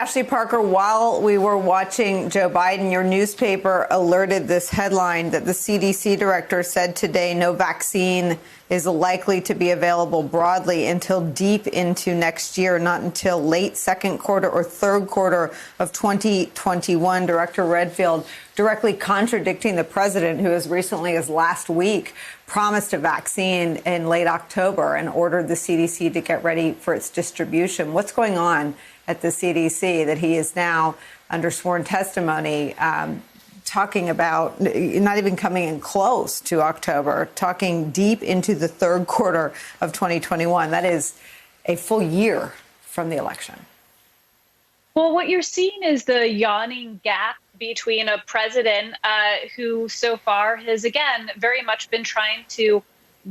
Ashley Parker, while we were watching Joe Biden, your newspaper alerted this headline that the CDC director said today no vaccine is likely to be available broadly until deep into next year, not until late second quarter or third quarter of 2021. Director Redfield directly contradicting the president, who as recently as last week promised a vaccine in late October and ordered the CDC to get ready for its distribution. What's going on at the CDC that he is now under sworn testimony talking about not even coming in close to October, talking deep into the third quarter of 2021? That is a full year from the election. Well, what you're seeing is the yawning gap between a president who so far has, again, very much been trying to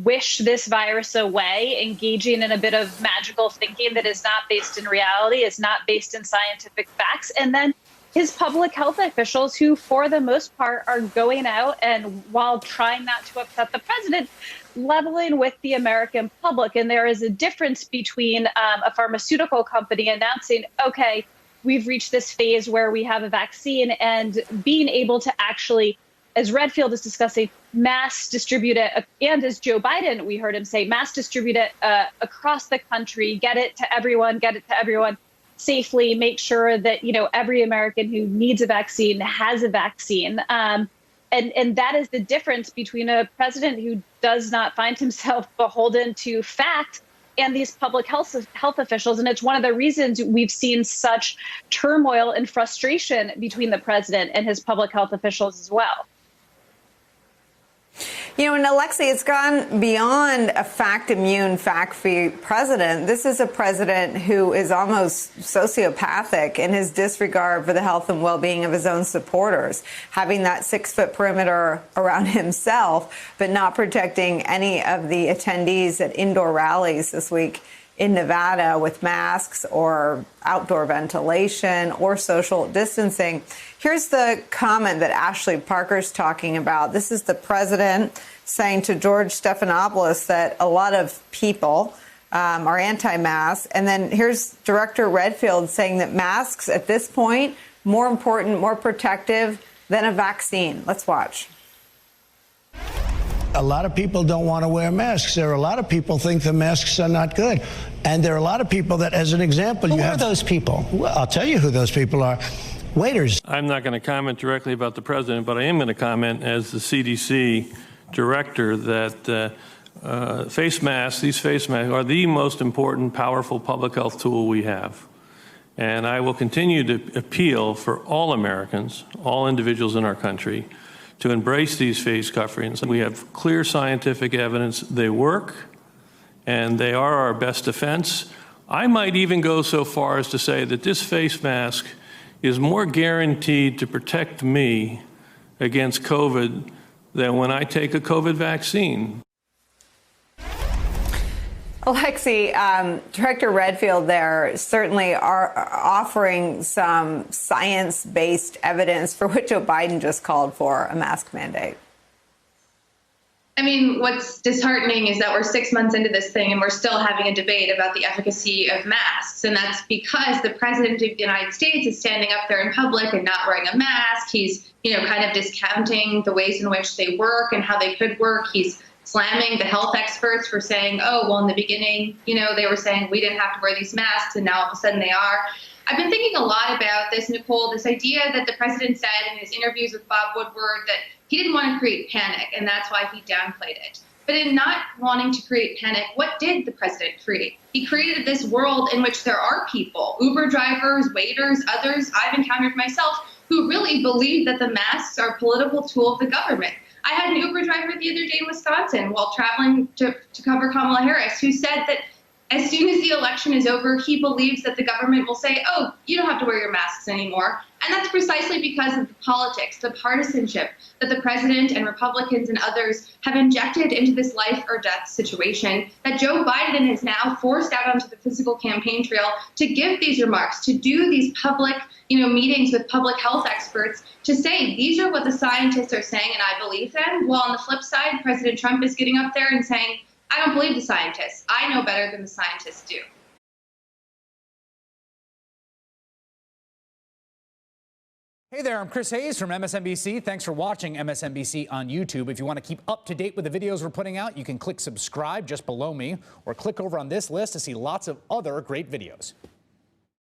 wish this virus away, engaging in a bit of magical thinking that is not based in reality, is not based in scientific facts. And then his public health officials who, for the most part, are going out and, while trying not to upset the president, leveling with the American public. And there is a difference between a pharmaceutical company announcing, okay, we've reached this phase where we have a vaccine, and being able to actually, as Redfield is discussing, mass distribute it, and as Joe Biden, we heard him say, mass distribute it across the country, get it to everyone safely, make sure that, every American who needs a vaccine has a vaccine. And that is the difference between a president who does not find himself beholden to fact and these public health officials. And it's one of the reasons we've seen such turmoil and frustration between the president and his public health officials as well. And Alexei, it's gone beyond a fact-immune, fact-free president. This is a president who is almost sociopathic in his disregard for the health and well-being of his own supporters, having that 6-foot perimeter around himself, but not protecting any of the attendees at indoor rallies this week in Nevada with masks or outdoor ventilation or social distancing. Here's the comment that Ashley Parker's talking about. This is the president saying to George Stephanopoulos that a lot of people are anti-mask. And then here's Director Redfield saying that masks at this point, more important, more protective than a vaccine. Let's watch. A lot of people don't want to wear masks. There are a lot of people think the masks are not good. And there are a lot of people that, as an example, Who are those people? Well, I'll tell you who those people are. Waiters. I'm not going to comment directly about the president, but I am going to comment as the CDC director that these face masks are the most important, powerful public health tool we have. And I will continue to appeal for all Americans, all individuals in our country, to embrace these face coverings. We have clear scientific evidence they work, and they are our best defense. I might even go so far as to say that this face mask is more guaranteed to protect me against COVID than when I take a COVID vaccine. Alexei, Director Redfield there certainly are offering some science-based evidence for what Joe Biden just called for, a mask mandate. I mean, what's disheartening is that we're 6 months into this thing and we're still having a debate about the efficacy of masks. And that's because the president of the United States is standing up there in public and not wearing a mask. He's, kind of discounting the ways in which they work and how they could work. He's slamming the health experts for saying, oh, well, in the beginning, they were saying we didn't have to wear these masks, and now all of a sudden they are. I've been thinking a lot about this, Nicole, this idea that the president said in his interviews with Bob Woodward that he didn't want to create panic, and that's why he downplayed it. But in not wanting to create panic, what did the president create? He created this world in which there are people, Uber drivers, waiters, others I've encountered myself, who really believe that the masks are a political tool of the government. I had an Uber driver the other day in Wisconsin while traveling to cover Kamala Harris, who said that as soon as the election is over, he believes that the government will say, oh, you don't have to wear your masks anymore. And that's precisely because of the politics, the partisanship that the president and Republicans and others have injected into this life or death situation that Joe Biden has now forced out onto the physical campaign trail to give these remarks, to do these public, meetings with public health experts to say, these are what the scientists are saying and I believe them. While on the flip side, President Trump is getting up there and saying, I don't believe the scientists. I know better than the scientists do. Hey there, I'm Chris Hayes from MSNBC. Thanks for watching MSNBC on YouTube. If you want to keep up to date with the videos we're putting out, you can click subscribe just below me or click over on this list to see lots of other great videos.